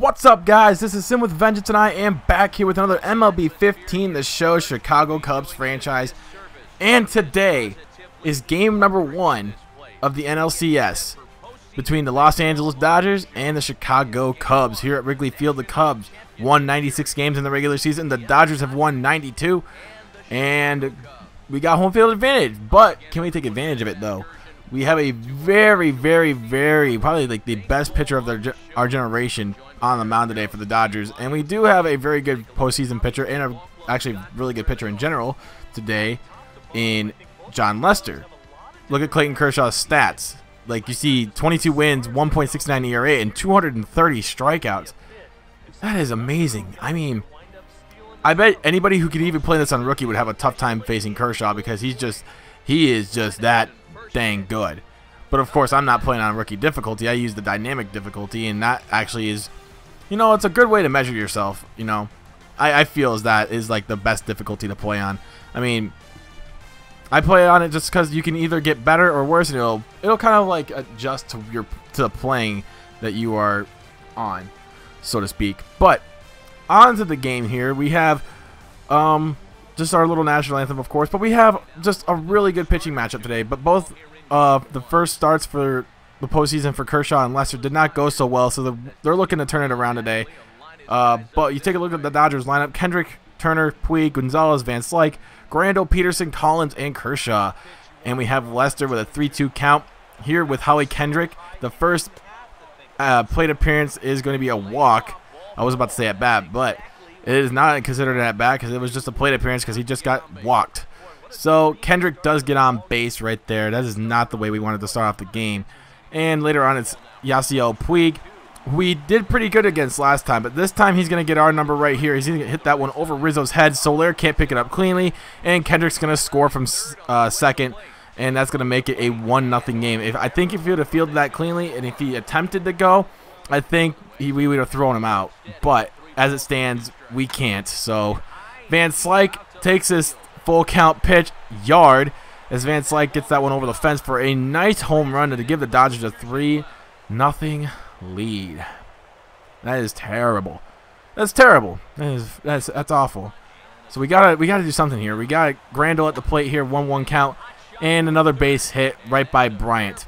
What's up, guys? This is Sim with Vengeance, and I am back here with another MLB 15, the show Chicago Cubs franchise. And today is game number 1 of the NLCS between the Los Angeles Dodgers and the Chicago Cubs. Here at Wrigley Field, the Cubs won 96 games in the regular season. The Dodgers have won 92, and we got home field advantage. But can we take advantage of it, though? We have a very, probably like the best pitcher of our generation on the mound today for the Dodgers. And we do have a very good postseason pitcher and actually really good pitcher in general today in Jon Lester. Look at Clayton Kershaw's stats. Like, you see 22 wins, 1.69 ERA, and 230 strikeouts. That is amazing. I mean, I bet anybody who could even play this on rookie would have a tough time facing Kershaw because he is just that dang good. But of course, I'm not playing on rookie difficulty. I use the dynamic difficulty, and that actually is, you know, it's a good way to measure yourself. You know, I feel as that is like the best difficulty to play on. I mean, I play on it just because you can either get better or worse, and it'll kind of like adjust to the playing that you are on, so to speak. But on to the game here. We have just our little national anthem, of course, but we have just a really good pitching matchup today. But both the first starts for the postseason for Kershaw and Lester did not go so well, so they're looking to turn it around today. But you take a look at the Dodgers lineup: Kendrick, Turner, Puig, Gonzalez, Van Slyke, Grandal, Peterson, Collins, and Kershaw. And we have Lester with a 3-2 count here with Howie Kendrick. The first plate appearance is going to be a walk. I was about to say at bat, but it is not considered an at bat because it was just a plate appearance because he just got walked. So Kendrick does get on base right there. That is not the way we wanted to start off the game. And later on, it's Yasiel Puig. We did pretty good against last time, but this time he's going to get our number right here. He's going to hit that one over Rizzo's head. Soler can't pick it up cleanly, and Kendrick's going to score from second, and that's going to make it a 1-0 game. I think if he would have fielded that cleanly and if he attempted to go, I think we would have thrown him out. But as it stands, we can't. So Van Slyke takes this full count pitch, yard, as Van Slyke gets that one over the fence for a nice home run to give the Dodgers a 3-0 lead. That is terrible. That's terrible. That's awful. So we gotta do something here. We got Grandal at the plate here, 1-1 count, and another base hit right by Bryant.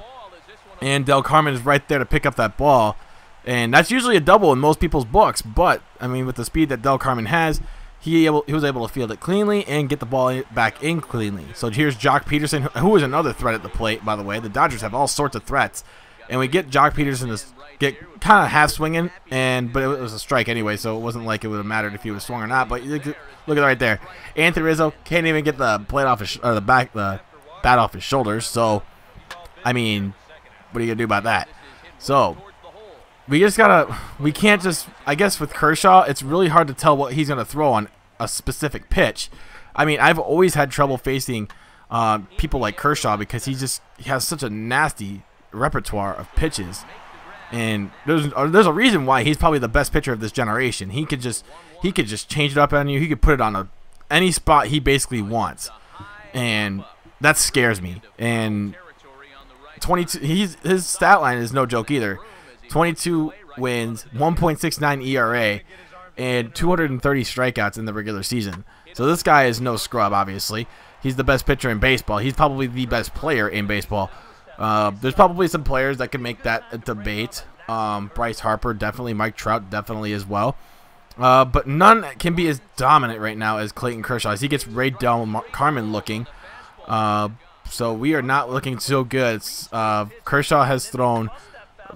And Del Carmen is right there to pick up that ball. And that's usually a double in most people's books, but I mean, with the speed that Del Carmen has, he was able to field it cleanly and get the ball back in cleanly. So here's Jock Peterson, who is another threat at the plate, by the way. The Dodgers have all sorts of threats, and we get Jock Peterson to get kind of half swinging, but it was a strike anyway, so it wasn't like it would have mattered if he was swung or not. But look at it right there. Anthony Rizzo can't even get the plate off his the bat off his shoulders. So I mean, what are you gonna do about that? So we can't just, I guess with Kershaw, it's really hard to tell what he's going to throw on a specific pitch. I mean, I've always had trouble facing people like Kershaw because he has such a nasty repertoire of pitches. And there's a reason why he's probably the best pitcher of this generation. He could just change it up on you. He could put it on any spot he basically wants. And that scares me. And 22, his stat line is no joke either. 22 wins, 1.69 ERA, and 230 strikeouts in the regular season. So this guy is no scrub, obviously. He's the best pitcher in baseball. He's probably the best player in baseball. There's probably some players that can make that a debate. Bryce Harper, definitely. Mike Trout, definitely as well. But none can be as dominant right now as Clayton Kershaw, as he gets Ray Del Carmen looking. So we are not looking so good. Kershaw has thrown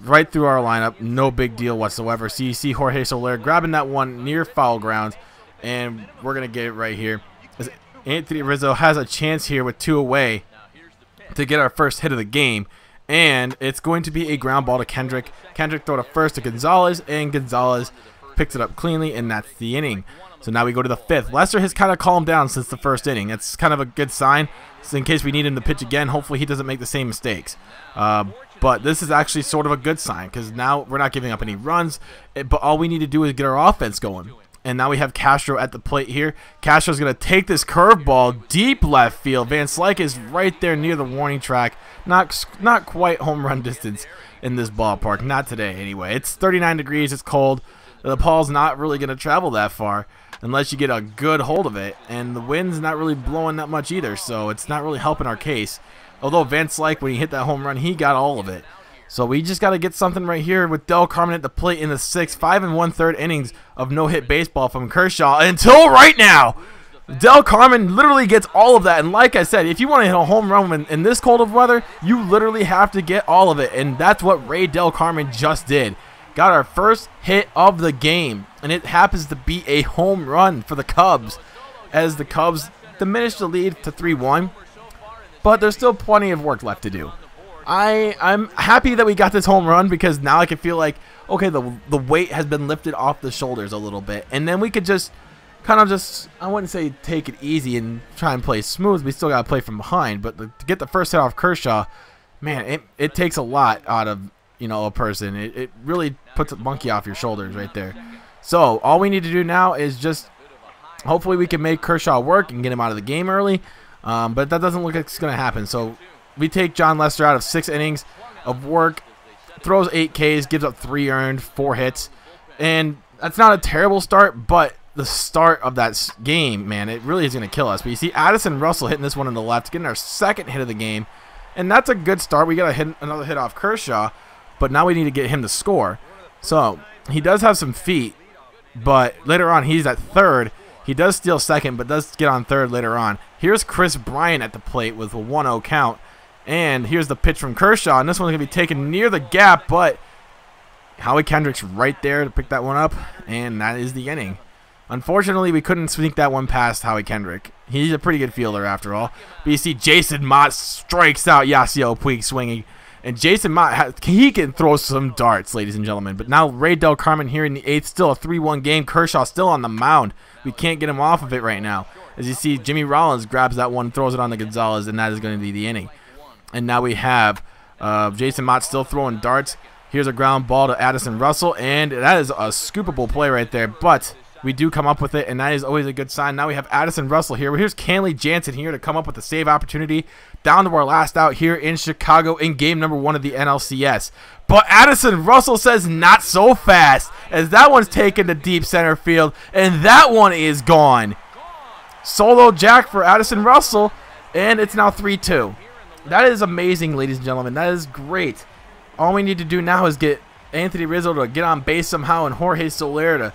right through our lineup, no big deal whatsoever. So you see Jorge Soler grabbing that one near foul ground, and we're going to get it right here. As Anthony Rizzo has a chance here with 2 away to get our first hit of the game, and it's going to be a ground ball to Kendrick. Kendrick throw to first to Gonzalez, and Gonzalez picks it up cleanly, and that's the inning. So now we go to the 5th. Lester has kind of calmed down since the first inning. That's kind of a good sign. So in case we need him to pitch again, hopefully he doesn't make the same mistakes. But this is actually sort of a good sign because now we're not giving up any runs. But all we need to do is get our offense going. And now we have Castro at the plate here. Castro's going to take this curveball deep left field. Van Slyke is right there near the warning track. Not quite home run distance in this ballpark. Not today, anyway. It's 39 degrees. It's cold. the ball's not really going to travel that far unless you get a good hold of it, and the wind's not really blowing that much either, so it's not really helping our case. Although Vince, like, when he hit that home run, he got all of it. So we just got to get something right here with Del Carmen at the plate in the 6th, 5 1/3 innings of no-hit baseball from Kershaw until right now. Del Carmen literally gets all of that, and like I said, if you want to hit a home run in this cold of weather, you literally have to get all of it, and that's what Ray Del Carmen just did. Got our first hit of the game, and it happens to be a home run for the Cubs, as the Cubs diminish the lead to 3-1, but there's still plenty of work left to do. I'm happy that we got this home run, because now I can feel like, okay, the weight has been lifted off the shoulders a little bit, and then we could just kind of just, I wouldn't say take it easy and try and play smooth. We still got to play from behind, but to get the first hit off Kershaw, man, it takes a lot out of, you know, a person. It really puts a monkey off your shoulders right there. So all we need to do now is just hopefully we can make Kershaw work and get him out of the game early, but that doesn't look like it's going to happen. So we take John Lester out of 6 innings of work, throws 8 Ks, gives up 3 earned, 4 hits, and that's not a terrible start, but the start of that game, man, it really is going to kill us. But you see Addison Russell hitting this one in the left, getting our 2nd hit of the game, and that's a good start. We got to hit another hit off Kershaw, but now we need to get him to score. So he does have some feet, but later on he's at 3rd. He does steal 2nd, but does get on 3rd later on. Here's Chris Bryant at the plate with a 1-0 count, and here's the pitch from Kershaw, and this one's going to be taken near the gap, but Howie Kendrick's right there to pick that one up, and that is the inning. Unfortunately, we couldn't sneak that one past Howie Kendrick. He's a pretty good fielder after all. But you see Jason Mott strikes out Yasiel Puig swinging. And Jason Mott, he can throw some darts, ladies and gentlemen. But now Ray Del Carmen here in the 8th, still a 3-1 game. Kershaw still on the mound. We can't get him off of it right now. As you see, Jimmy Rollins grabs that one, throws it on to Gonzalez, and that is going to be the inning. And now we have Jason Mott still throwing darts. Here's a ground ball to Addison Russell, and that is a scoopable play right there. But we do come up with it, and that is always a good sign. Now we have Addison Russell here. Here's Kenley Jansen here to come up with a save opportunity down to our last out here in Chicago in game number 1 of the NLCS. But Addison Russell says not so fast, as that one's taken to deep center field, and that one is gone. Solo jack for Addison Russell, and it's now 3-2. That is amazing, ladies and gentlemen. That is great. All we need to do now is get Anthony Rizzo to get on base somehow, and Jorge Soler to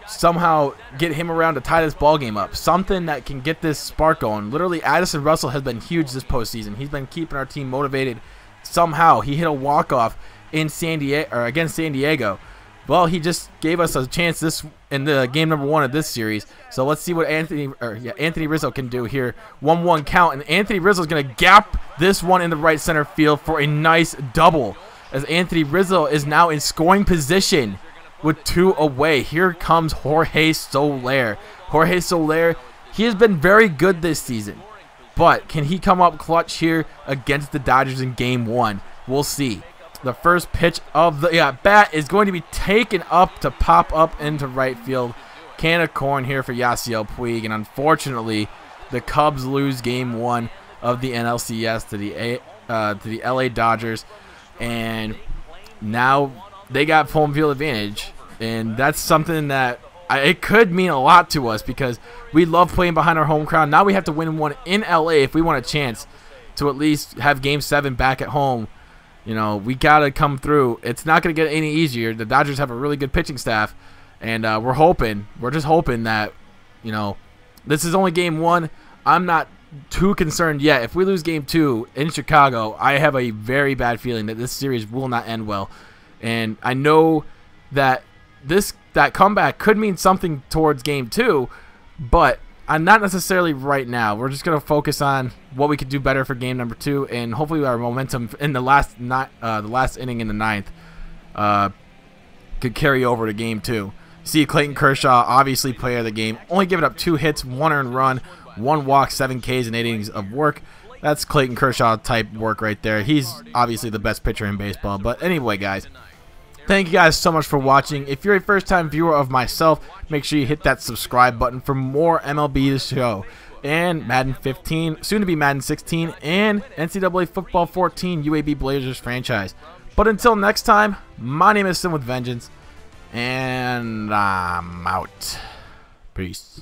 somehow get him around to tie this ball game up. Something that can get this spark going. Literally, Addison Russell has been huge this postseason. He's been keeping our team motivated somehow. He hit a walk-off in San Diego, or against San Diego. Well, he just gave us a chance in the game number 1 of this series. So let's see what Anthony Rizzo can do here. 1-1 count, and Anthony Rizzo is going to gap this one in the right center field for a nice double, as Anthony Rizzo is now in scoring position with 2 away. Here comes Jorge Soler. Jorge Soler, he has been very good this season, but can he come up clutch here against the Dodgers in game 1? We'll see. The first pitch of the bat is going to be taken up to pop up into right field. Can of corn here for Yasiel Puig, and unfortunately, the Cubs lose game 1 of the NLCS to the LA Dodgers, and now they got home field advantage, and that's something that it could mean a lot to us, because we love playing behind our home crowd. Now we have to win one in LA if we want a chance to at least have game 7 back at home. You know, we got to come through. It's not going to get any easier. The Dodgers have a really good pitching staff, and we're just hoping that, you know, this is only game 1. I'm not too concerned yet. If we lose game 2 in Chicago, I have a very bad feeling that this series will not end well. And I know that that comeback could mean something towards game 2, but I'm not necessarily right now. We're just going to focus on what we could do better for game number 2, and hopefully our momentum in the last inning in the 9th could carry over to game 2. See Clayton Kershaw, obviously player of the game, only giving up 2 hits, 1 earned run, 1 walk, 7 Ks, and 8 innings of work. That's Clayton Kershaw type work right there. He's obviously the best pitcher in baseball. But anyway, guys, thank you guys so much for watching. If you're a first-time viewer of myself, make sure you hit that subscribe button for more MLB to show. And Madden 15, soon to be Madden 16, and NCAA Football 14 UAB Blazers franchise. But until next time, my name is Sin with Vengeance, and and I'm out. Peace.